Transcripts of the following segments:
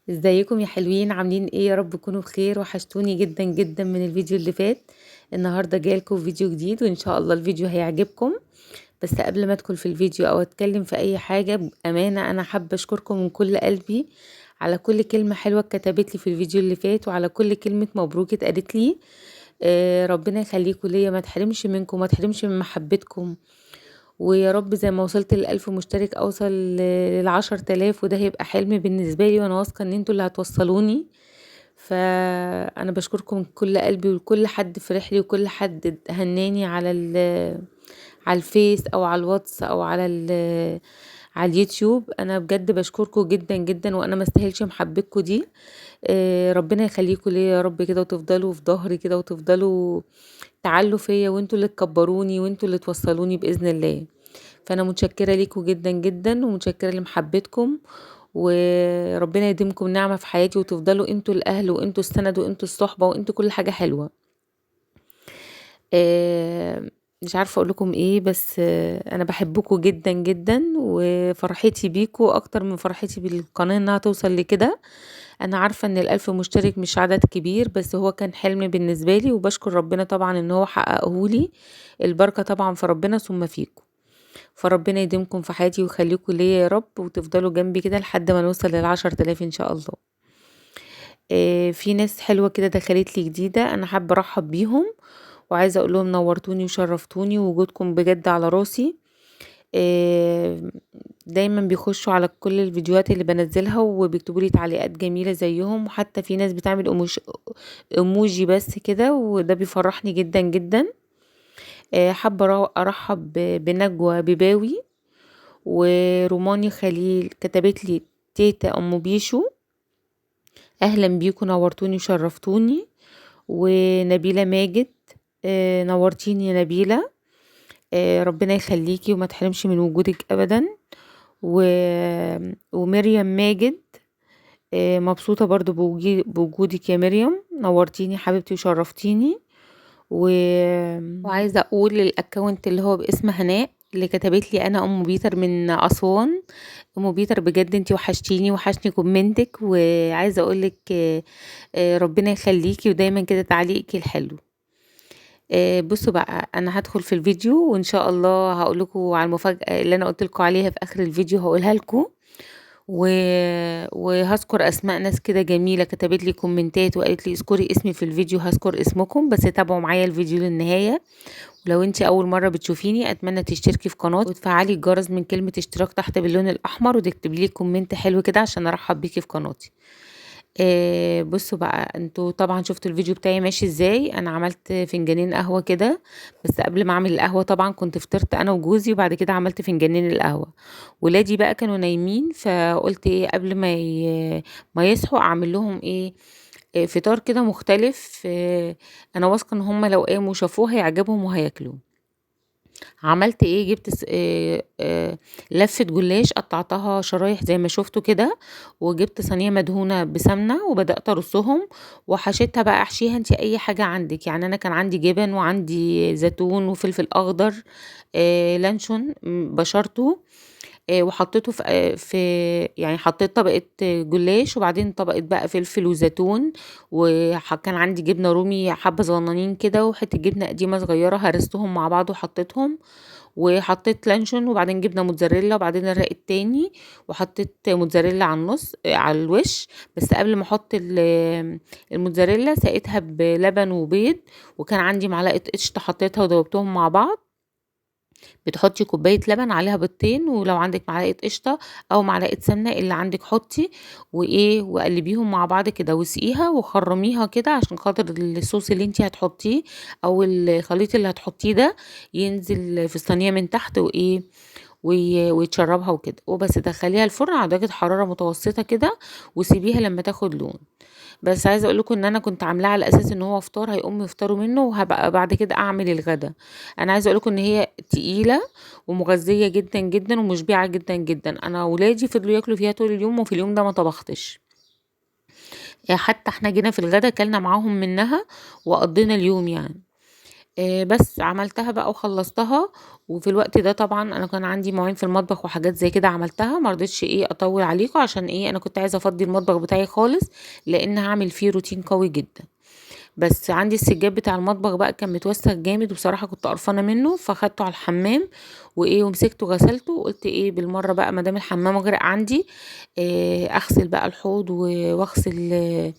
ازيكم يا حلوين؟ عاملين ايه؟ يا رب تكونوا بخير. وحشتوني جدا جدا من الفيديو اللي فات. النهارده جايلكم فيديو جديد وان شاء الله الفيديو هيعجبكم. بس قبل ما ادخل في الفيديو او اتكلم في اي حاجه، بامانه انا حابه اشكركم من كل قلبي على كل كلمه حلوه اتكتبت لي في الفيديو اللي فات، وعلى كل كلمه مبروك اتقالت لي. ربنا يخليكم ليا، ما تحرمش منكم، ما تحرمش من محبتكم. ويا رب زي ما وصلت ل1000 مشترك اوصل ل10,000، وده هيبقى حلم بالنسبه لي، وانا واثقه ان انتوا اللي هتوصلوني. فانا بشكركم من كل قلبي، وكل حد فرح لي، وكل حد هناني على الفيس او على الواتس او على اليوتيوب. انا بجد بشكركم جدا جدا، وانا ما استاهلش محبتكم دي. ربنا يخليكم ليا يا رب كده، وتفضلوا في ظهري كده، وتفضلوا تعلوا فيا، وانتوا اللي تكبروني، وانتوا اللي توصلوني باذن الله. فانا متشكره ليكم جدا جدا، ومتشكره لمحبتكم. وربنا يديمكم نعمه في حياتي، وتفضلوا انتوا الاهل، وانتوا السند، وانتوا الصحبه، وانتوا كل حاجه حلوه. مش عارفه اقول لكم ايه، بس انا بحبكم جدا جدا، وفرحتي بيكم اكتر من فرحتي بالقناه انها توصل لكده. انا عارفه ان ال1000 مشترك مش عدد كبير، بس هو كان حلم بالنسبه لي، وبشكر ربنا طبعا ان هو حققه لي. البركه طبعا في ربنا ثم فيكم. فربنا يديمكم في حياتي ويخليكم ليا يا رب، وتفضلوا جنبي كده لحد ما نوصل ل10,000 ان شاء الله. في ناس حلوة كده دخلت لي جديدة، انا حابة ارحب بيهم، وعايزة اقول لهم نورتوني وشرفتوني، ووجودكم بجد على راسي. آه، دايما بيخشوا على كل الفيديوهات اللي بنزلها، وبيكتبوا لي تعليقات جميلة زيهم، وحتى في ناس بتعمل ايموجي بس كده، وده بيفرحني جدا جدا. حابة ارحب بنجوى بباوي، وروماني خليل كتبت لي تيتا ام بيشو، اهلا بيكم، نورتوني وشرفتوني. ونبيلة ماجد، نورتيني يا نبيلة. ربنا يخليكي وما تحرمش من وجودك ابدا. و... ومريم ماجد، مبسوطة برضو بوجودك يا مريم، نورتيني حبيبتي وشرفتيني. و... وعايزة اقول الاكونت اللي هو باسم هناء، اللي كتبت لي انا ام بيتر من اسوان. ام بيتر بجد انتي وحشتيني، وحشني كومنتك، وعايزه اقولك ربنا يخليكي، ودايما كده تعليقك الحلو. بصوا بقى، انا هدخل في الفيديو، وان شاء الله هقول لكم على المفاجاه اللي انا قلت لكم عليها في اخر الفيديو، هقولها لكم. و... وهذكر اسماء ناس كده جميله كتبت لي كومنتات وقالت لي اذكري اسمي في الفيديو، هذكر اسمكم، بس تابعوا معايا الفيديو للنهايه. ولو انتي اول مرة بتشوفيني، اتمنى تشتركي في قناتي، وتفعلي الجرس من كلمة اشتراك تحت باللون الاحمر، وتكتبي لي كومنت حلو كده عشان ارحب بيكي في قناتي. بصوا بقى، انتوا طبعا شفتوا الفيديو بتاعي ماشي ازاي. انا عملت فنجانين قهوة كده، بس قبل ما اعمل القهوة طبعا كنت فطرت انا وجوزي، وبعد كده عملت فنجانين القهوة. ولادي بقى كانوا نايمين، فقلت ايه قبل ما يصحوا اعمل لهم ايه، فطار كده مختلف. انا واثقه ان هم لو قاموا وشافوه هيعجبهم وهياكلوا. عملت ايه، جبت لفة جلاش قطعتها شرايح زي ما شفتوا كده، وجبت صينية مدهونة بسمنة، وبدأت ارصهم. وحشيتها بقى، احشيها انتي اي حاجة عندك، يعني انا كان عندي جبن، وعندي زيتون، وفلفل اخضر، لانشون بشرته. وحطيته يعني حطيت طبقة جلاش، وبعدين طبقة بقى فلفل وزيتون. وكان عندي جبنة رومي حبة صغننين كده، وحتة جبنة قديمة صغيرة، هرستهم مع بعض وحطيتهم. وحطيت لانشون، وبعدين جبنة موتزاريلا، وبعدين الرق التاني. وحطيت موتزاريلا على النص، على الوش. بس قبل ما احط الموتزاريلا سقيتها بلبن وبيض. وكان عندي معلقة قشطة حطيتها وضربتهم مع بعض. بتحطي كوباية لبن عليها بيضتين، ولو عندك معلقة قشطة او معلقة سمنة اللي عندك حطي. وايه، وقلبيهم مع بعض كده، واسقيها وخرميها كده عشان خاطر الصوص اللي انتي هتحطيه، او الخليط اللي هتحطيه ده، ينزل في الصينية من تحت، وايه، ويتشربها وكده. وبس دخليها الفرن على درجة حرارة متوسطة كده، وسيبيها لما تاخد لون. بس عايزه اقول لكم ان انا كنت عاملاه على اساس ان هو فطار هيقوموا يفطروا منه، وهبقى بعد كده اعمل الغدا. انا عايزه اقول لكم ان هي تقيله ومغذيه جدا جدا ومشبعه جدا جدا. انا ولادي فضلوا ياكلوا فيها طول اليوم، وفي اليوم ده ما طبختش. حتى احنا جينا في الغدا كلنا معاهم منها، وقضينا اليوم يعني. بس عملتها بقى وخلصتها. وفي الوقت ده طبعا انا كان عندي مواعين في المطبخ وحاجات زي كده عملتها، ما رضيتش اطول عليكم، عشان انا كنت عايزه افضي المطبخ بتاعي خالص، لان هعمل فيه روتين قوي جدا. بس عندي السجاد بتاع المطبخ بقى كان متوسخ جامد، وبصراحة كنت قرفانة منه، فخدته على الحمام ومسكته غسلته، وقلت بالمرة بقى مادام الحمام غرق عندي، اغسل بقى الحوض واغسل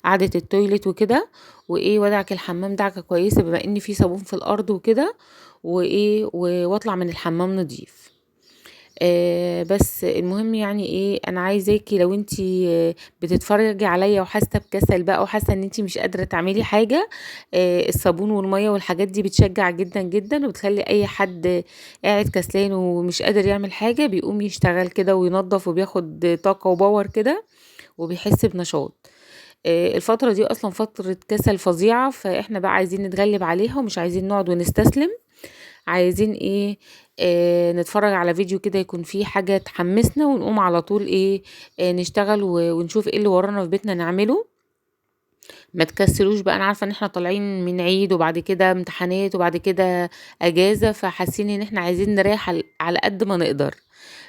قعدة التويليت وكده، وادعك الحمام دعكة كويسة بما ان في صابون في الارض وكده، واطلع من الحمام نضيف. بس المهم يعني انا عايزاكي لو انتي بتتفرجي عليا وحاسه بكسل بقى، وحاسه ان انتي مش قادره تعملي حاجه، الصابون والميه والحاجات دي بتشجع جدا جدا، وبتخلي اي حد قاعد كسلان ومش قادر يعمل حاجه بيقوم يشتغل كده وينظف، وبياخد طاقه وباور كده، وبيحس بنشاط. الفترة دي أصلا فترة كسل فظيعة، فإحنا بقى عايزين نتغلب عليها، ومش عايزين نقعد ونستسلم. عايزين نتفرج على فيديو كده يكون فيه حاجة تحمسنا، ونقوم على طول نشتغل ونشوف ايه اللي ورانا في بيتنا نعمله. ما تكسلوش بقى، انا عارفة ان احنا طالعين من عيد، وبعد كده امتحانات، وبعد كده اجازة، فحاسين ان احنا عايزين نريح على قد ما نقدر.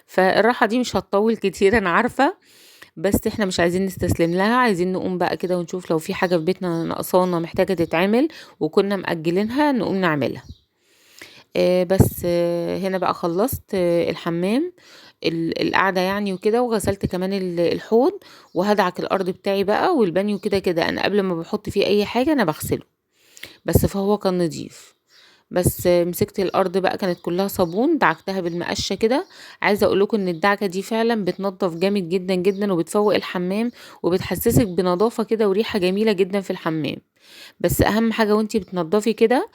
فالراحة دي مش هتطول كتير انا عارفة، بس احنا مش عايزين نستسلم لها، عايزين نقوم بقى كده ونشوف لو في حاجة في بيتنا ناقصانا محتاجة تتعمل وكنا مأجلينها نقوم نعملها. بس هنا بقى خلصت الحمام، القعدة يعني وكده، وغسلت كمان الحوض، وهدعك الأرض بتاعي بقى، والبانيو كده كده أنا قبل ما بحط فيه أي حاجة أنا بغسله، بس فهو كان نضيف. بس مسكت الارض بقى كانت كلها صابون، دعكتها بالمقشه كده. عايزه اقول لكم ان الدعكه دي فعلا بتنضف جامد جدا جدا، وبتفوق الحمام، وبتحسسك بنظافه كده وريحه جميله جدا في الحمام. بس اهم حاجه وانتي بتنضفي كده،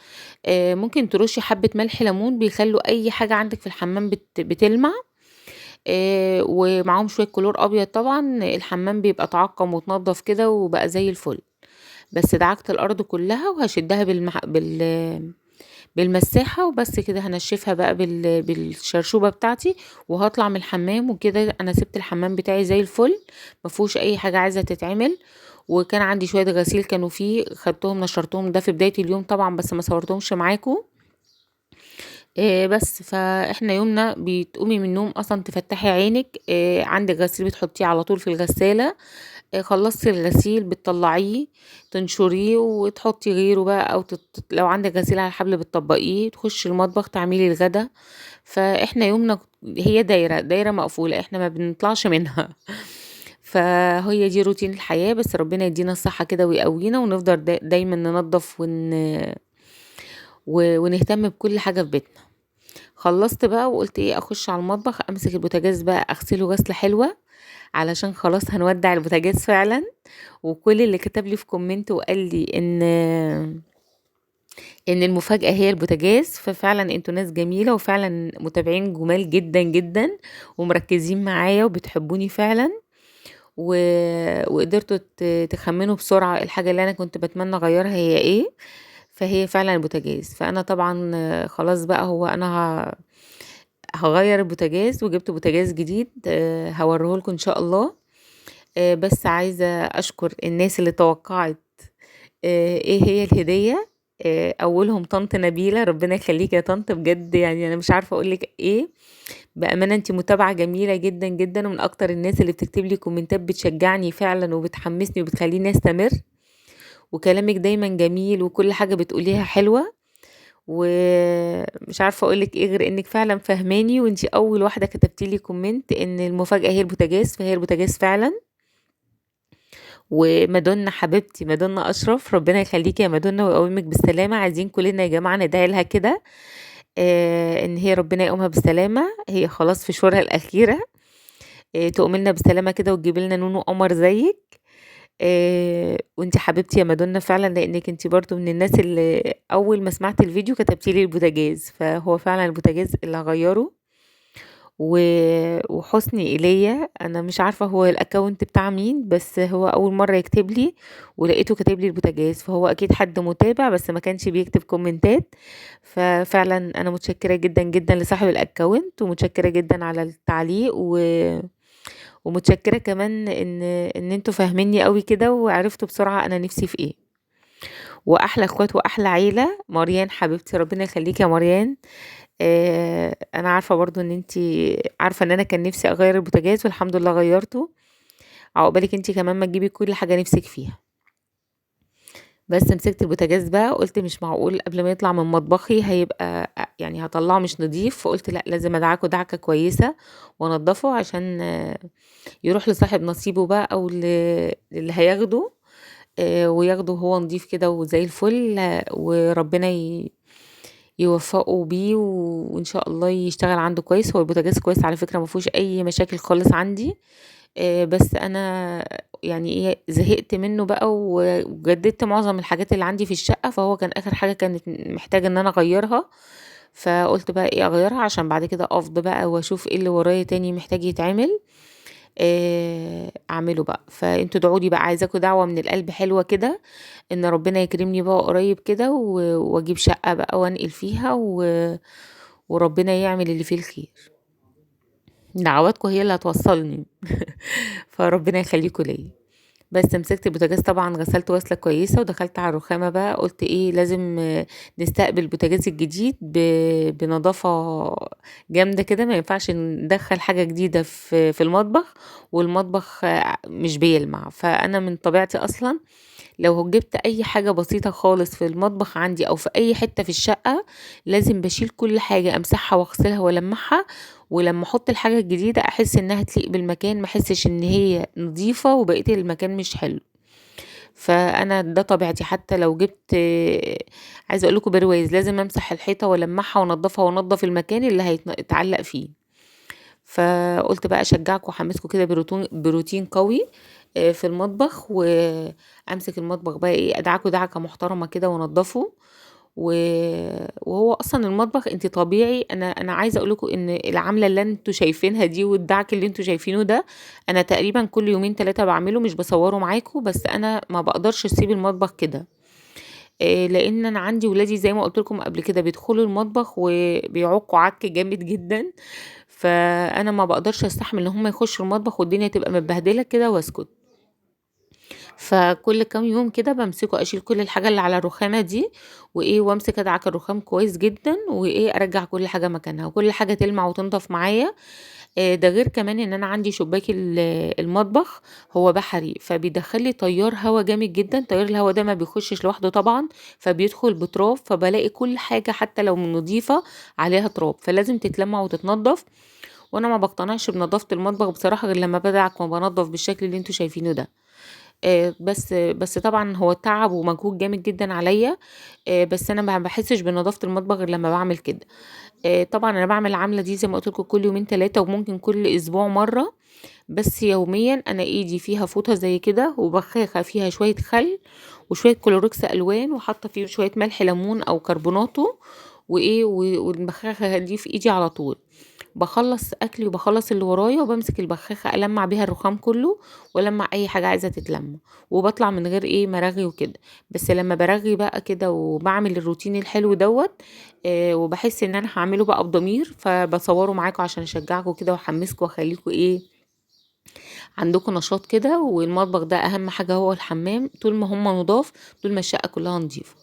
ممكن ترشي حبه ملح ليمون، بيخلوا اي حاجه عندك في الحمام بتلمع. ومعاهم شويه كلور ابيض، طبعا الحمام بيبقى تعقم وتنضف كده وبقى زي الفل. بس دعكت الارض كلها، وهشدها بالمساحة، وبس كده هنشفها بقى بالشرشوبة بتاعتي، وهطلع من الحمام، وكده انا سبت الحمام بتاعي زي الفل، مفهوش اي حاجة عايزة تتعمل. وكان عندي شوية غسيل كانوا فيه، خدتهم نشرتهم ده في بداية اليوم طبعا، بس ما صورتهمش معاكم. بس فاحنا يومنا بتقومي من النوم اصلا تفتحي عينك، عندك غسيل بتحطيه على طول في الغسالة، خلصتي الغسيل بتطلعيه، تنشريه وتحطي غيره بقى، او لو عندك غسيل على الحبل بتطبقيه، تخشي المطبخ تعملي الغدا. فاحنا يومنا هي دايرة دايرة مقفولة، احنا ما بنطلعش منها. فهي دي روتين الحياة، بس ربنا يدينا الصحة كده ويقوينا، ونفضل دايما ننظف ونهتم بكل حاجة في بيتنا. خلصت بقى وقلت اخش على المطبخ، امسك البوتاجاز بقى اغسله غسلة حلوة، علشان خلاص هنودع البوتاجاز فعلا. وكل اللي كتب لي في كومنت وقال لي ان المفاجأة هي البوتاجاز، ففعلا انتوا ناس جميلة، وفعلا متابعين جمال جدا جدا، ومركزين معايا وبتحبوني فعلا. و... وقدرتوا تخمنوا بسرعة الحاجة اللي انا كنت بتمنى اغيرها هي ايه. فهي فعلا البوتاجاز. فانا طبعا خلاص بقى، هو انا هغير البوتاجاز، وجبت بوتاجاز جديد هوريهولكم ان شاء الله. بس عايزة اشكر الناس اللي توقعت ايه هي الهدية. اولهم طنط نبيلة، ربنا يخليك يا طنط بجد، يعني انا مش عارفة اقولك ايه. بأمانة انتي متابعة جميلة جدا جدا، ومن اكتر الناس اللي بتكتب لي كومنتات بتشجعني فعلا، وبتحمسني وبتخليني استمر. وكلامك دايما جميل، وكل حاجة بتقوليها حلوة. ومش عارفة اقولك ايه غير انك فعلا فهماني، وانتي اول واحدة كتبتي لي كومنت ان المفاجأة هي البوتاجاز، فهي البوتاجاز فعلا. ومادونا حبيبتي، مادونا اشرف، ربنا يخليكي يا مادونا ويقومك بالسلامه، عايزين كلنا يا جماعه ندعي لها كده، ان هي ربنا يقومها بالسلامه، هي خلاص في شهورها الاخيره، تقوم لنا بالسلامه كده، وتجيب لنا نونو قمر زيك. وانتي حبيبتي يا مادونا فعلا، لانك انتي برضو من الناس اللي اول ما سمعت الفيديو كتبتي لي البوتاجاز، فهو فعلا البوتاجاز اللي هغيره. وحسني ايليا، انا مش عارفه هو الاكونت بتاع مين، بس هو اول مره يكتب لي، ولقيته كاتب لي البوتاجاز، فهو اكيد حد متابع بس ما كانش بيكتب كومنتات. ففعلا انا متشكره جدا جدا لصاحب الاكونت، ومتشكره جدا على التعليق ومتشكره كمان ان انتوا فاهميني قوي كده، وعرفتوا بسرعه انا نفسي في ايه. واحلى اخوات واحلى عيله. مريان حبيبتي ربنا يخليكي يا مريان. انا عارفه برضو ان انتي عارفه ان انا كان نفسي اغير البوتاجاز والحمد لله غيرته. عقبالك انتي كمان ما تجيبي كل حاجه نفسك فيها. بس مسكت البوتاجاز بقى قلت مش معقول قبل ما يطلع من مطبخي هيبقى يعني هطلعه مش نضيف، فقلت لا لازم ادعكه دعكه كويسه وانضفه عشان يروح لصاحب نصيبه بقى او اللي هياخده. وياخده وهو نضيف كده وزي الفل. وربنا يوفقه بيه وان شاء الله يشتغل عنده كويس. هو البوتاجاز كويس على فكرة، ما فيهوش اي مشاكل خالص عندي. بس انا يعني ايه زهقت منه بقى وجددت معظم الحاجات اللي عندي في الشقة، فهو كان اخر حاجة كانت محتاجة ان انا اغيرها. فقلت بقى ايه اغيرها عشان بعد كده افضى بقى واشوف ايه اللي ورايا تاني محتاج يتعمل. اعمله بقى. فانتوا ادعوا بقى، عايزاكوا دعوة من القلب حلوة كده ان ربنا يكرمني بقى قريب كده واجيب شقة بقى وانقل فيها وربنا يعمل اللي فيه الخير. دعواتكم هي اللي هتوصلني. فربنا يخليكوا ليا. بس مسكت البوتاجاز طبعا غسلته غسله كويسه ودخلت على الرخامه بقى، قلت ايه لازم نستقبل البوتاجاز الجديد بنظافه جامده كده. ما ينفعش ندخل حاجه جديده في المطبخ والمطبخ مش بيلمع. فانا من طبيعتي اصلا لو جبت اي حاجة بسيطة خالص في المطبخ عندي او في اي حتة في الشقة لازم بشيل كل حاجة امسحها واغسلها والمعها. ولما احط الحاجة الجديدة احس انها تليق بالمكان، ما احسش ان هي نظيفة وبقية المكان مش حلو. فانا ده طبيعتي. حتى لو جبت عايزه اقول لكم برواز لازم امسح الحيطه والمعها وانضفها وانضف المكان اللي هيتعلق فيه. فقلت بقى اشجعكم واحمسكم كده بروتين قوي في المطبخ، وامسك المطبخ بقى ايه ادعكه دعكه محترمه كده وانضفه. وهو اصلا المطبخ انت طبيعي. انا عايزه اقول لكم ان العمله اللي انتوا شايفينها دي والدعك اللي انتوا شايفينه ده انا تقريبا كل يومين ثلاثه بعمله، مش بصوره معاكم. بس انا ما بقدرش اسيب المطبخ كده. لان انا عندي ولادي زي ما قلت لكم قبل كده بيدخلوا المطبخ وبيعقوا عك جامد جدا. فانا ما بقدرش استحمل ان هم يخشوا المطبخ والدنيا تبقى متبهدله كده واسكت. فكل كام يوم كده بمسكه اشيل كل الحاجه اللي على الرخامه دي وايه وامسك ادعك الرخام كويس جدا وايه ارجع كل حاجه مكانها وكل حاجه تلمع وتنضف معايا. ده غير كمان ان انا عندي شباك المطبخ هو بحري، فبيدخل لي تيار هوا جامد جدا. تيار الهوا ده ما بيخشش لوحده طبعا، فبيدخل بتراب، فبلاقي كل حاجه حتى لو من نظيفه عليها تراب، فلازم تتلمع وتتنضف. وانا ما بقتنعش بنظافه المطبخ بصراحه غير لما بدعك ما بنضف بالشكل اللي انتوا شايفينه ده. بس طبعا هو تعب ومجهود جامد جدا عليا. بس انا ما بحسش بنظافه المطبخ غير لما بعمل كده. طبعا انا بعمل العمله دي زي ما قلت لكم كل يومين ثلاثه وممكن كل اسبوع مره. بس يوميا انا ايدي فيها فوطه زي كده وبخاخه فيها شويه خل وشويه كلوركس الوان وحاطه فيه شويه ملح ليمون او كربوناتو وايه والبخاخه دي في ايدي على طول. بخلص اكلي وبخلص اللي ورايا وبمسك البخاخه المع بيها الرخام كله والمع اي حاجه عايزه تتلم. وبطلع من غير ايه مرغي وكده. بس لما برغي بقى كده وبعمل الروتين الحلو دوت وبحس ان انا هعمله بقى بضمير فبصوره معاكم عشان اشجعكم كده واحمسكم واخليكم ايه عندكم نشاط كده. والمطبخ ده اهم حاجه هو الحمام، طول ما هم نضاف طول ما الشقه كلها نظيفه.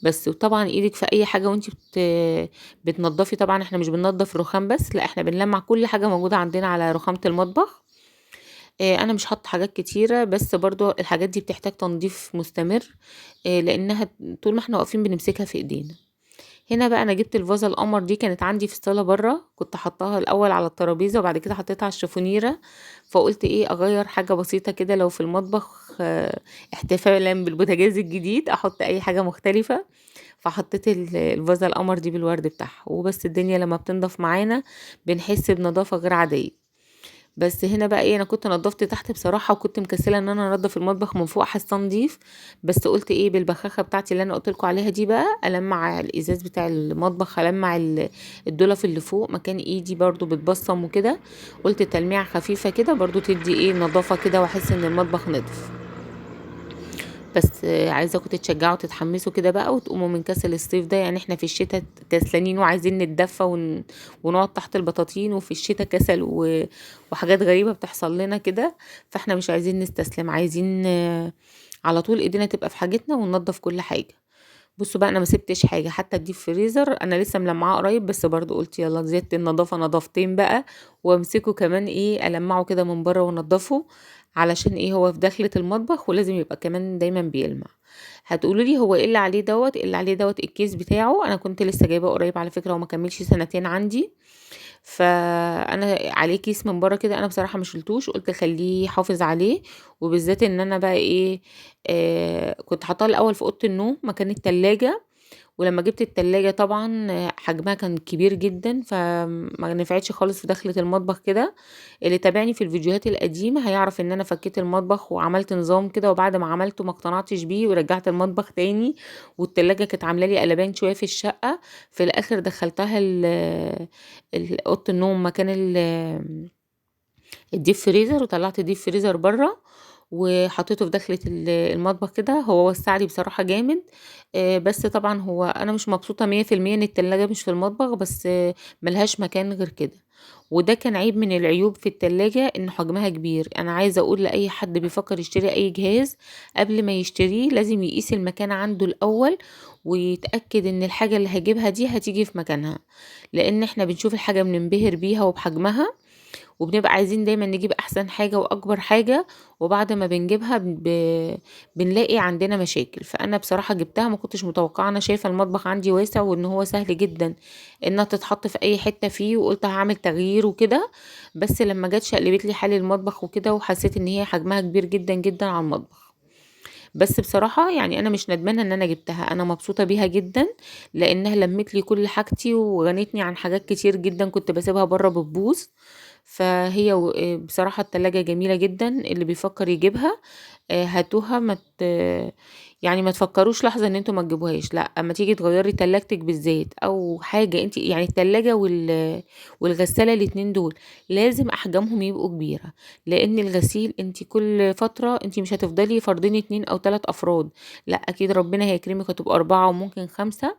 بس وطبعا ايدك في اي حاجه وانتي بتنضفي. طبعا احنا مش بننضف الرخام بس، لا احنا بنلمع كل حاجه موجوده عندنا على رخامه المطبخ. انا مش حاطه حاجات كتيره بس برضو الحاجات دي بتحتاج تنظيف مستمر. لانها طول ما احنا واقفين بنمسكها في ايدينا. هنا بقى انا جبت الفازه القمر دي، كانت عندي في الصاله بره، كنت حطاها الاول على الترابيزه وبعد كده حطيتها على الشفونيره. فقلت ايه اغير حاجه بسيطه كده لو في المطبخ احتفالا بالبوتاجاز الجديد احط اي حاجه مختلفه. فحطيت الفازه القمر دي بالورد بتاعها وبس. الدنيا لما بتنضف معانا بنحس بنظافه غير عاديه. بس هنا بقى ايه انا كنت نضفت تحت بصراحه وكنت مكسله ان انا انضف المطبخ من فوق حاسه نضيف. بس قلت ايه بالبخاخه بتاعتي اللي انا قلت لكم عليها دي بقى المع الازاز بتاع المطبخ، المع الدولف اللي فوق مكان ايدي برضو بتبصم وكده. قلت تلميعه خفيفه كده برضو تدي ايه نظافه كده واحس ان المطبخ نضف. بس عايزاكم تتشجعوا تتحمسوا كده بقى وتقوموا من كسل الصيف ده. يعني احنا في الشتاء كسلانين وعايزين نتدفى ونقعد تحت البطاطين، وفي الشتاء كسل وحاجات غريبة بتحصل لنا كده. فاحنا مش عايزين نستسلم، عايزين على طول ايدينا تبقى في حاجتنا وننضف كل حاجة. بصوا بقى، انا ما سبتش حاجه حتى الديب فريزر، انا لسه ملمعاه قريب، بس برضو قلت يلا زيادة النظافه نظافتين بقى، وامسكه كمان ايه المعه كده من بره وانضفه، علشان ايه هو في داخله المطبخ ولازم يبقى كمان دايما بيلمع. هتقولوا لي هو ايه اللي عليه دوت؟ إيه اللي عليه دوت؟ الكيس بتاعه، انا كنت لسه جايباه قريب على فكره، وما كملش سنتين عندي، فانا عليه كيس من بره كده، انا بصراحه ما شلتوش، قلت خليه يحافظ عليه. وبالذات ان انا بقى ايه، كنت حاطاه الاول في اوضه النوم مكان التلاجة، ولما جبت التلاجة طبعا حجمها كان كبير جدا، فما نفعتش خالص في دخلة المطبخ كده. اللي تابعني في الفيديوهات القديمة هيعرف ان انا فكيت المطبخ وعملت نظام كده، وبعد ما عملته ما اقتنعتش بيه ورجعت المطبخ تاني، والتلاجة كانت عاملة لي قلبان شوية في الشقة. في الاخر دخلتها اوضه النوم مكان الديب فريزر، وطلعت الديب فريزر بره وحطيته في دخلة المطبخ كده. هو وسع لي بصراحة جامد، بس طبعا هو انا مش مبسوطة 100% ان التلاجة مش في المطبخ، بس ملهاش مكان غير كده. وده كان عيب من العيوب في التلاجة، ان حجمها كبير. انا عايزة اقول لأي حد بيفكر يشتري اي جهاز، قبل ما يشتريه لازم يقيس المكان عنده الاول، ويتأكد ان الحاجة اللي هيجيبها دي هتيجي في مكانها، لان احنا بنشوف الحاجة بننبهر بيها وبحجمها، وبنبقى عايزين دايما نجيب احسن حاجة واكبر حاجة، وبعد ما بنجيبها بنلاقي عندنا مشاكل. فانا بصراحة جبتها ما كنتش متوقعة، انا شايفة المطبخ عندي واسع وان هو سهل جدا انها تتحط في اي حتة فيه، وقلت هعمل تغيير وكده. بس لما جت شقلبت لي حال المطبخ وكده، وحسيت ان هي حجمها كبير جدا جدا على المطبخ. بس بصراحة يعني انا مش ندمانة ان انا جبتها، انا مبسوطة بيها جدا، لانها لمت لي كل حاجتي وغنتني عن حاجات كتير جدا كنت بسيبها بره بتبوظ. فهي بصراحة التلاجة جميلة جدا، اللي بيفكر يجيبها هاتوها. يعني ما تفكروش لحظة ان انتوا ما تجيبوهاش، لا اما تيجي تغيري تلاجتك بالذات او حاجة انت يعني، التلاجة والغسالة الاتنين دول لازم احجامهم يبقوا كبيرة، لان الغسيل انت كل فترة انت مش هتفضلي فردين 2 أو 3 افراد، لا اكيد ربنا هيكرمك هتبقوا 4 وممكن 5.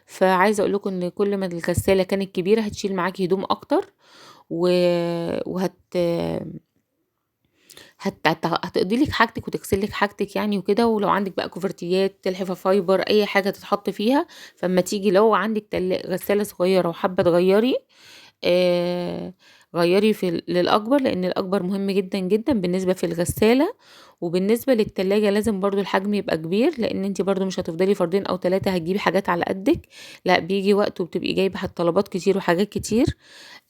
فعايزة اقول لكم ان كل ما الغسالة كانت كبيرة هتشيل معاكي هدوم اكتر، و... وهت هتقضي لك حاجتك وتغسل لك حاجتك يعني وكده. ولو عندك بقى كوفرتيات تلحفة فايبر اي حاجة تتحط فيها، فاما تيجي لو عندك غسالة صغيرة وحابة تغيري، آه غيري للأكبر، لأن الأكبر مهم جدا جدا بالنسبة في الغسالة. وبالنسبة للتلاجة لازم برضو الحجم يبقى كبير، لأن انتي برضو مش هتفضلي فردين أو 3 هتجيبي حاجات على قدك، لا بيجي وقت وبتبقي جايبة طلبات كتير وحاجات كتير.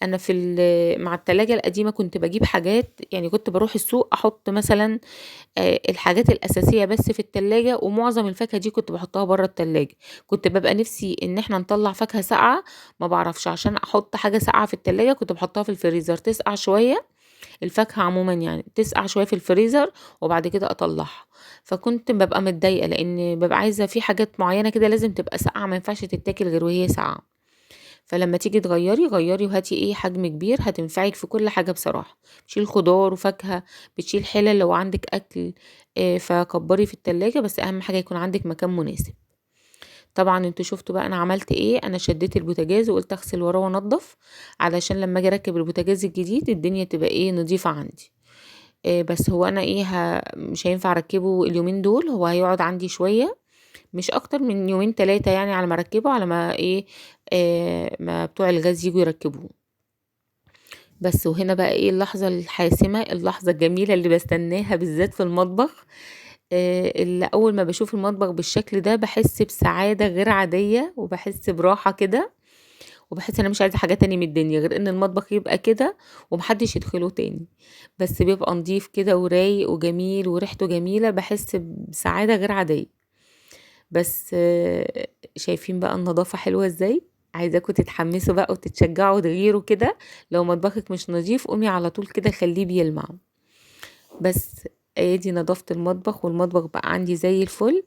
انا مع التلاجة القديمة كنت بجيب حاجات، يعني كنت بروح السوق احط مثلا الحاجات الاساسية بس في التلاجة، ومعظم الفاكهة دي كنت بحطها بره التلاجة. كنت ببقى نفسي ان احنا نطلع فاكهة ساقعة، ما بعرفش عشان احط حاجة ساقعة في التلاجة، كنت بحطها في الفريزر تسقع شوية، الفاكهة عموما يعني تسقع شوية في الفريزر، وبعد كده اطلعها. فكنت ببقى متضايقة، لان ببقى عايزة في حاجات معينة كده لازم تبقى ساقعة، ما ينفعش تتاكل غير وهي ساقعة. فلما تيجي تغيري غيري وهاتي ايه حجم كبير، هتنفعك في كل حاجة بصراحة، بتشيل خضار وفاكهة، بتشيل حلل لو عندك اكل، فكبري في التلاجة، بس اهم حاجة يكون عندك مكان مناسب. طبعا انتوا شفتوا بقى انا عملت ايه، انا شديت البوتاجاز وقلت اغسل وراه وانضف، علشان لما اجي اركب البوتاجاز الجديد الدنيا تبقى ايه نظيفة عندي. بس هو انا ايه مش هينفع اركبه اليومين دول، هو هيقعد عندي شوية، مش اكتر من يومين 3 يعني، على ما اركبه، على ما ايه ما بتوع الغاز يجوا يركبوه. بس وهنا بقى ايه اللحظة الحاسمة، اللحظة الجميلة اللي بستناها بالذات في المطبخ، اللي اول ما بشوف المطبخ بالشكل ده بحس بسعادة غير عادية، وبحس براحة كده، وبحس ان انا مش عايزة حاجة تاني من الدنيا غير ان المطبخ يبقى كده ومحدش يدخله تاني، بس بيبقى نضيف كده ورايق وجميل وريحته جميلة، بحس بسعادة غير عادية. بس شايفين بقى النظافة حلوة ازاي؟ عايزاكم تتحمسوا بقى وتتشجعوا وتغيروا كده، لو مطبخك مش نظيف قومي على طول كده خليه بيلمع. بس ادي نظافة المطبخ، والمطبخ بقى عندي زي الفل،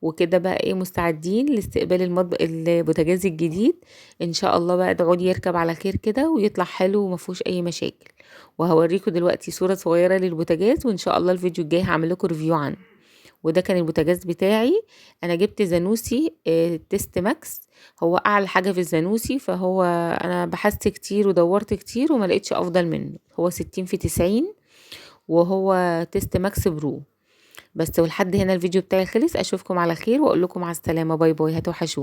وكده بقى ايه مستعدين لاستقبال البوتاجاز الجديد. ان شاء الله بقى ادعوا لي يركب على خير كده ويطلع حلو وما فيهوش اي مشاكل. وهوريكم دلوقتي صورة صغيرة للبوتاجاز، وان شاء الله الفيديو الجاي هعمل لكم ريفيو عنه. وده كان البوتاجاز بتاعي، انا جبت زانوسي تيست ماكس، هو اعلى حاجة في الزانوسي، فهو انا بحثت كتير ودورت كتير وما لقيتش افضل منه، هو 60 في 90، وهو تيست ماكس برو. بس ولحد هنا الفيديو بتاعي خلص، اشوفكم على خير واقول لكم مع السلامة، باي باي، هتوحشوني.